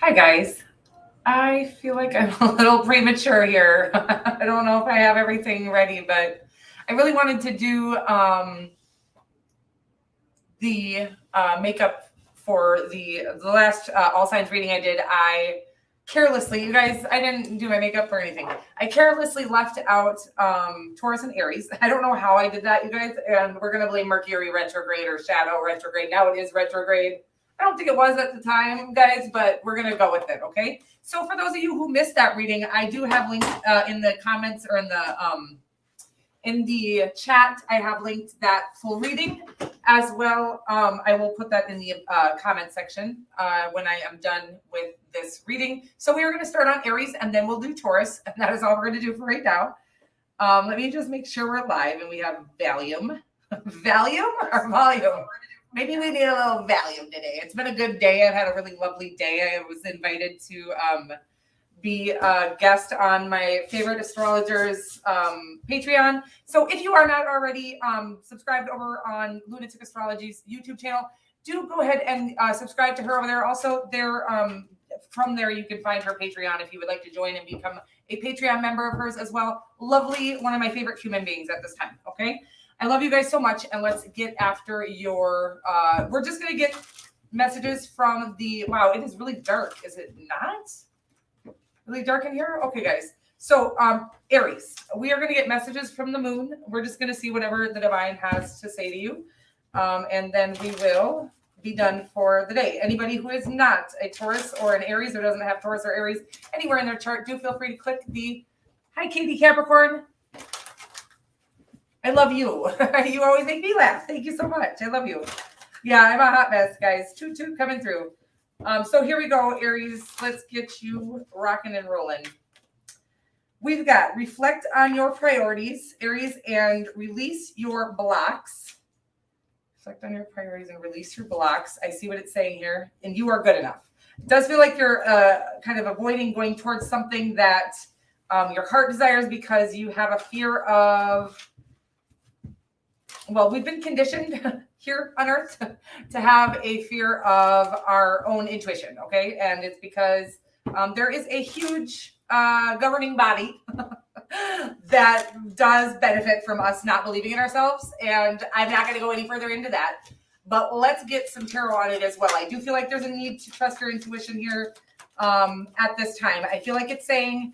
Hi, guys. I feel like I'm a little premature here. I don't know if I have everything ready, but I really wanted to do the makeup for the last all signs reading I did. I carelessly, you guys, I didn't do my makeup or anything. I carelessly left out Taurus and Aries. I don't know how I did that, you guys, and we're gonna blame Mercury retrograde or shadow retrograde. Now it is retrograde. I don't think it was at the time, guys, but we're gonna go with it, okay? So for those of you who missed that reading, I do have links in the comments or in the chat. I have linked that full reading as well. I will put that in the comment section when I am done with this reading. So we are going to start on Aries and then we'll do Taurus. And that is all we're going to do for right now. Let me just make sure we're live and we have Valium. Valium or volume? Maybe we need a little Valium today. It's been a good day. I've had a really lovely day. I was invited to be a guest on my favorite astrologer's Patreon. So if you are not already subscribed over on Lunatic Astrology's YouTube channel, do go ahead and subscribe to her over there. Also, from there, you can find her Patreon if you would like to join and become a Patreon member of hers as well. Lovely, one of my favorite human beings at this time, okay? I love you guys so much, and let's get after your, we're just going to get messages from the, wow, it is really dark, is it not? Really dark in here? Okay, guys. So, Aries, we are going to get messages from the moon. We're just going to see whatever the divine has to say to you. And then we will be done for the day. Anybody who is not a Taurus or an Aries or doesn't have Taurus or Aries anywhere in their chart, do feel free to click the, hi, Katie Capricorn. I love you. You always make me laugh. Thank you so much. I love you. Yeah, I'm a hot mess, guys. Toot toot coming through. So here we go, Aries. Let's get you rocking and rolling. We've got reflect on your priorities, Aries, and release your blocks. Reflect on your priorities and release your blocks. I see what it's saying here, and you are good enough. It does feel like you're kind of avoiding going towards something that your heart desires because you have a fear of, well, we've been conditioned here on Earth to have a fear of our own intuition, okay? And it's because there is a huge governing body that does benefit from us not believing in ourselves. And I'm not going to go any further into that, but let's get some tarot on it as well. I do feel like there's a need to trust your intuition here at this time. I feel like it's saying,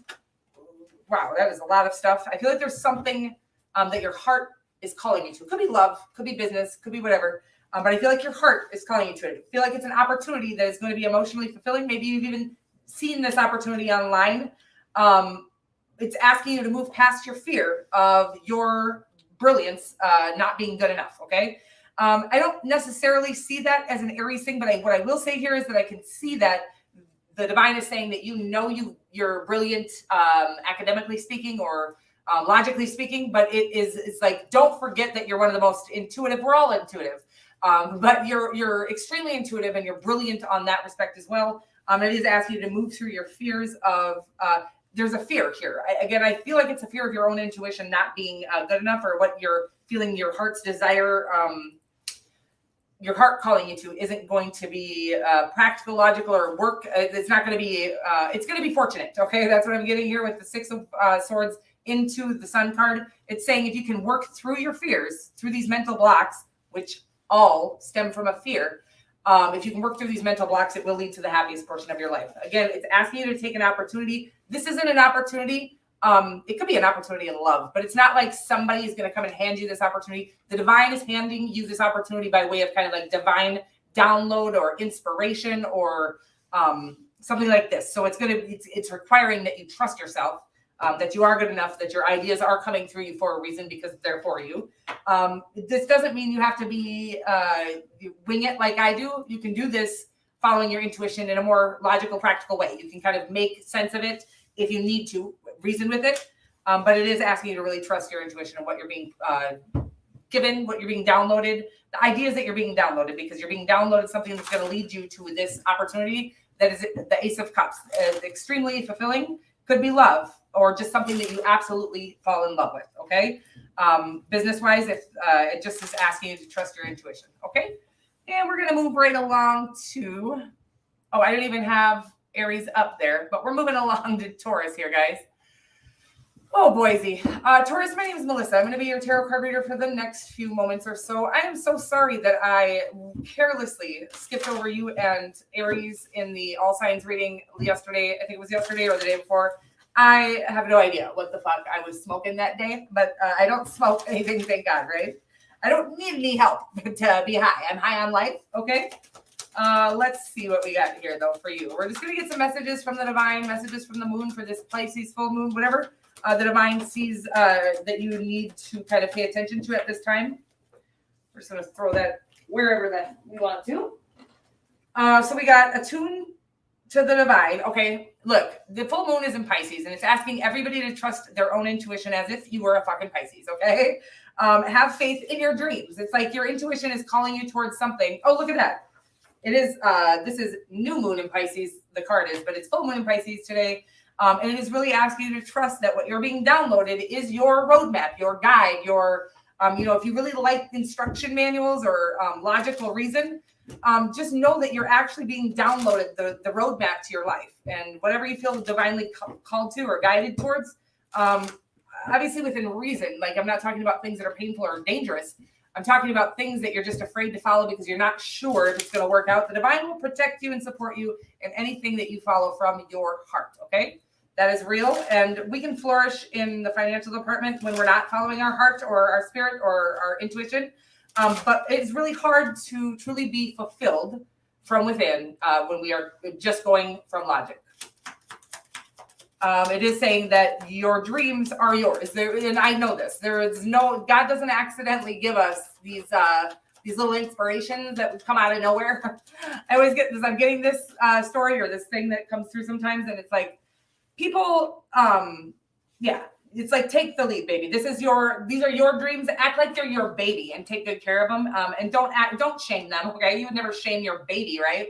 wow, that is a lot of stuff. I feel like there's something that your heart is calling you to. It could be love, could be business, could be whatever. But I feel like your heart is calling you to it. I feel like it's an opportunity that is going to be emotionally fulfilling. Maybe you've even seen this opportunity online. It's asking you to move past your fear of your brilliance not being good enough, okay? I don't necessarily see that as an Aries thing, but what I will say here is that I can see that the divine is saying that you're brilliant academically speaking or logically speaking, but it's like, don't forget that you're one of the most intuitive. We're all intuitive, but you're extremely intuitive and you're brilliant on that respect as well. It is asking you to move through your fears of, there's a fear here. I feel like it's a fear of your own intuition not being good enough, or what you're feeling your heart's desire, your heart calling you to isn't going to be practical, logical, or work. It's not going to be, it's going to be fortunate. Okay. That's what I'm getting here with the Six of Swords into the Sun card. It's saying if you can work through your fears, through these mental blocks, which all stem from a fear, if you can work through these mental blocks, it will lead to the happiest portion of your life. Again, it's asking you to take an opportunity. This isn't an opportunity. It could be an opportunity in love, but it's not like somebody is going to come and hand you this opportunity. The divine is handing you this opportunity by way of kind of like divine download or inspiration or something like this. So it's requiring that you trust yourself. That you are good enough, that your ideas are coming through you for a reason because they're for you. This doesn't mean you have to be wing it like I do. You can do this following your intuition in a more logical, practical way. You can kind of make sense of it if you need to, reason with it. But it is asking you to really trust your intuition and what you're being given, what you're being downloaded, the ideas that you're being downloaded, because you're being downloaded something that's going to lead you to this opportunity that is the Ace of Cups. Extremely fulfilling. Could be love or just something that you absolutely fall in love with, okay? Business-wise, if it just is asking you to trust your intuition, okay? And we're going to move right along to, oh, I didn't even have Aries up there, but we're moving along to Taurus here, guys. Oh, Boise. Taurus, my name is Melissa. I'm going to be your tarot card reader for the next few moments or so. I am so sorry that I carelessly skipped over you and Aries in the all signs reading yesterday. I think it was yesterday or the day before. I have no idea what the fuck I was smoking that day, but I don't smoke anything, thank God, right? I don't need any help to be high. I'm high on life, okay? Let's see what we got here, though, for you. We're just going to get some messages from the divine, messages from the moon for this Pisces full moon, whatever the divine sees that you need to kind of pay attention to at this time. We're just going to throw that wherever that we want to. So we got attune to the divine. Okay, look, the full moon is in Pisces, and it's asking everybody to trust their own intuition as if you were a fucking Pisces, okay? Have faith in your dreams. It's like your intuition is calling you towards something. Oh, look at that. It is, this is new moon in Pisces, the card is, but it's full moon in Pisces today. And it is really asking you to trust that what you're being downloaded is your roadmap, your guide, your, if you really like instruction manuals or logical reason, just know that you're actually being downloaded the roadmap to your life, and whatever you feel divinely called to or guided towards, obviously within reason. Like, I'm not talking about things that are painful or dangerous. I'm talking about things that you're just afraid to follow because you're not sure if it's going to work out. The divine will protect you and support you in anything that you follow from your heart, okay? That is real, and we can flourish in the financial department when we're not following our heart or our spirit or our intuition. But it's really hard to truly be fulfilled from within when we are just going from logic. It is saying that your dreams are yours. And I know this. There is no, God doesn't accidentally give us these little inspirations that would come out of nowhere. I always get this. I'm getting this story or this thing that comes through sometimes, and it's like people, it's like, take the lead, baby. These are your dreams. Act like they're your baby and take good care of them. And don't shame them. Okay. You would never shame your baby, right?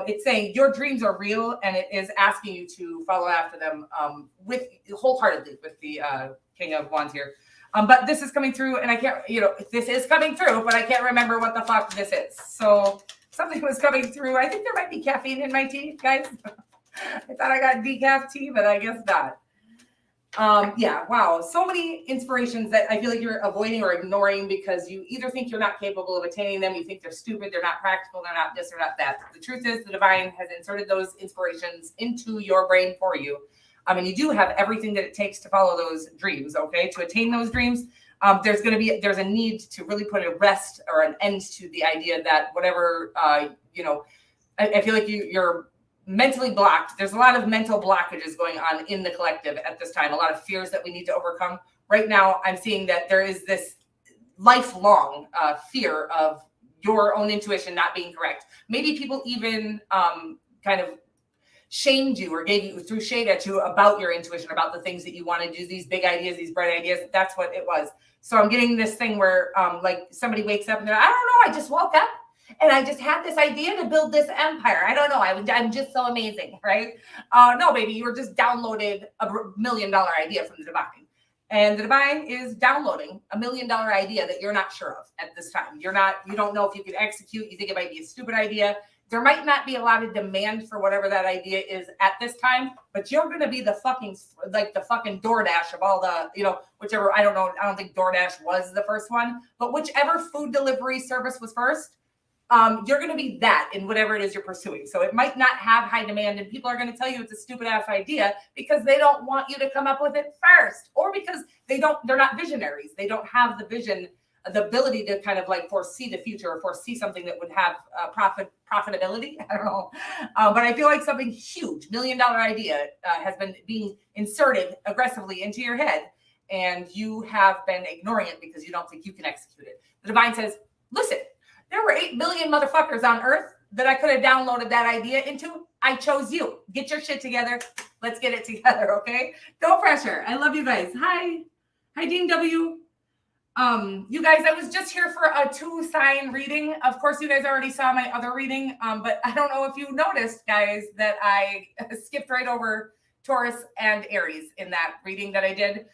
It's saying your dreams are real, and it is asking you to follow after them, wholeheartedly with the King of Wands here. But this is coming through, and I can't, this is coming through, but I can't remember what the fuck this is. So something was coming through. I think there might be caffeine in my tea, guys. I thought I got decaf tea, but I guess not. Wow. So many inspirations that I feel like you're avoiding or ignoring because you either think you're not capable of attaining them, you think they're stupid, they're not practical, they're not this or not that. The truth is the divine has inserted those inspirations into your brain for you. And you do have everything that it takes to follow those dreams, okay? To attain those dreams, there's a need to really put a rest or an end to the idea that whatever, I feel like you're mentally blocked. There's a lot of mental blockages going on in the collective at this time, a lot of fears that we need to overcome. Right now, I'm seeing that there is this lifelong fear of your own intuition not being correct. Maybe people even kind of shamed you or threw shade at you about your intuition, about the things that you want to do, these big ideas, these bright ideas. That's what it was. So I'm getting this thing where like somebody wakes up and they're, I don't know, I just woke up and I just had this idea to build this empire. I don't know. I'm just so amazing, right? No, baby, you were just downloaded $1 million idea from the divine. And the divine is downloading $1 million idea that you're not sure of at this time. You don't know if you can execute. You think it might be a stupid idea. There might not be a lot of demand for whatever that idea is at this time, but you're going to be the fucking DoorDash of all the, whichever, I don't know. I don't think DoorDash was the first one, but whichever food delivery service was first, you're going to be that in whatever it is you're pursuing. So it might not have high demand, and people are going to tell you it's a stupid ass idea because they don't want you to come up with it first, or because they're not visionaries. They don't have the vision, the ability to kind of like foresee the future or foresee something that would have profitability. I don't know. But I feel like something huge, $1 million idea has been being inserted aggressively into your head, and you have been ignoring it because you don't think you can execute it. The divine says, listen, there were 8 billion motherfuckers on earth that I could have downloaded that idea into. I chose you. Get your shit together. Let's get it together, okay? No pressure. I love you guys. Hi, Dean W. You guys, I was just here for a 2-sign reading. Of course, you guys already saw my other reading, but I don't know if you noticed, guys, that I skipped right over Taurus and Aries in that reading that I did.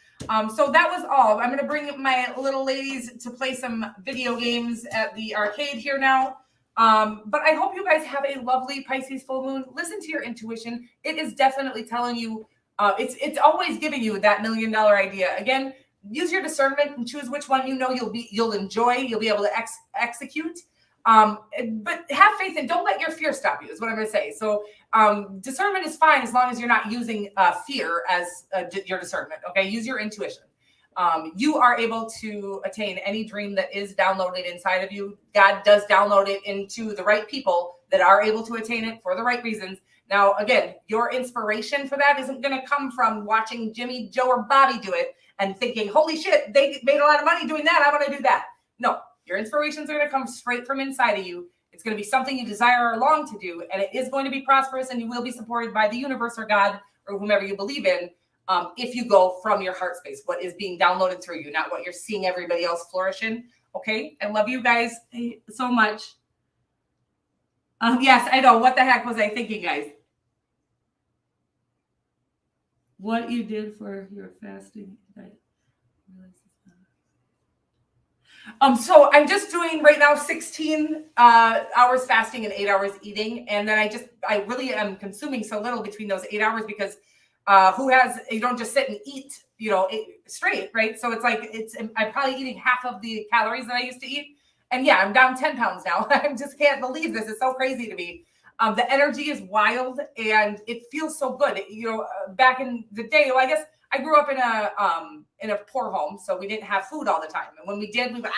So that was all. I'm going to bring my little ladies to play some video games at the arcade here now. But I hope you guys have a lovely Pisces full moon. Listen to your intuition. It is definitely telling you, it's always giving you that $1 million idea. Again, use your discernment and choose which one you'll enjoy, you'll be able to execute. But have faith and don't let your fear stop you, is what I'm going to say. So discernment is fine as long as you're not using fear as your discernment. Okay, use your intuition. You are able to attain any dream that is downloaded inside of you. God does download it into the right people that are able to attain it for the right reasons. Now, again, your inspiration for that isn't going to come from watching Jimmy, Joe, or Bobby do it and thinking, holy shit, they made a lot of money doing that, I want to do that. No, your inspirations are going to come straight from inside of you. It's going to be something you desire or long to do, and it is going to be prosperous, and you will be supported by the universe or God or whomever you believe in. If you go from your heart space, what is being downloaded through you, not what you're seeing everybody else flourish in. Okay, I love you guys so much. Yes, I know. What the heck was I thinking, guys? What you did for your fasting diet. So I'm just doing right now 16 hours fasting and 8 hours eating, and then I really am consuming so little between those 8 hours because you don't just sit and eat, straight, right? So it's like I'm probably eating half of the calories that I used to eat, and yeah, I'm down 10 pounds now. I just can't believe this. It's so crazy to me. The energy is wild, and it feels so good. Back in the day, well, I guess I grew up in a poor home, so we didn't have food all the time. And when we did, we would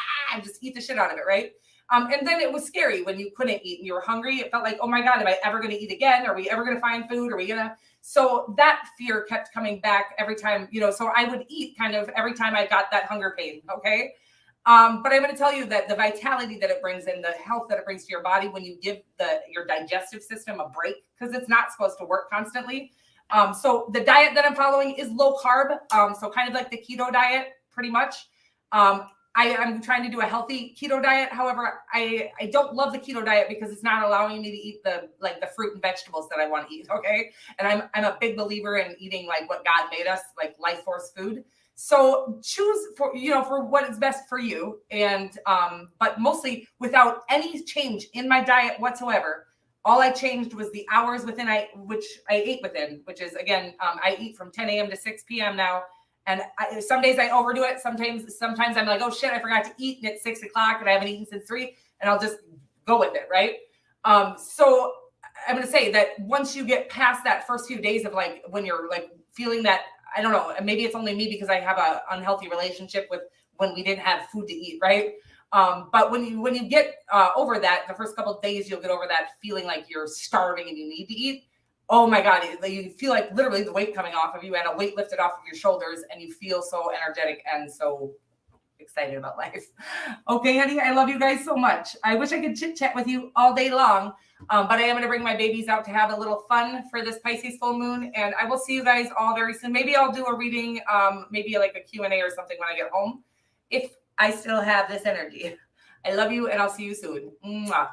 just eat the shit out of it, right? And then it was scary when you couldn't eat and you were hungry. It felt like, oh my God, am I ever going to eat again? Are we ever going to find food? So that fear kept coming back every time, so I would eat kind of every time I got that hunger pain. Okay. But I'm going to tell you that the vitality that it brings and the health that it brings to your body when you give your digestive system a break, because it's not supposed to work constantly. So the diet that I'm following is low carb. So kind of like the keto diet, pretty much. I'm trying to do a healthy keto diet. However, I don't love the keto diet because it's not allowing me to eat the fruit and vegetables that I want to eat. Okay. And I'm a big believer in eating like what God made us, like life force food. So choose for what is best for you. And, but mostly without any change in my diet whatsoever. All I changed was the hours which I ate within, which is, again, I eat from 10 a.m. to 6 p.m. now. And some days I overdo it. Sometimes I'm like, oh shit, I forgot to eat at 6 o'clock and I haven't eaten since 3, and I'll just go with it, right? So I'm going to say that once you get past that first few days of like, when you're like feeling that, I don't know, maybe it's only me because I have an unhealthy relationship with when we didn't have food to eat, right? But when you get over that, the first couple of days, you'll get over that feeling like you're starving and you need to eat. Oh my God, you feel like literally the weight coming off of you and a weight lifted off of your shoulders, and you feel so energetic and so excited about life. Okay, honey, I love you guys so much. I wish I could chit chat with you all day long, but I am going to bring my babies out to have a little fun for this Pisces full moon, and I will see you guys all very soon. Maybe I'll do a reading, maybe like a Q&A or something when I get home, if I still have this energy. I love you, and I'll see you soon. Mwah.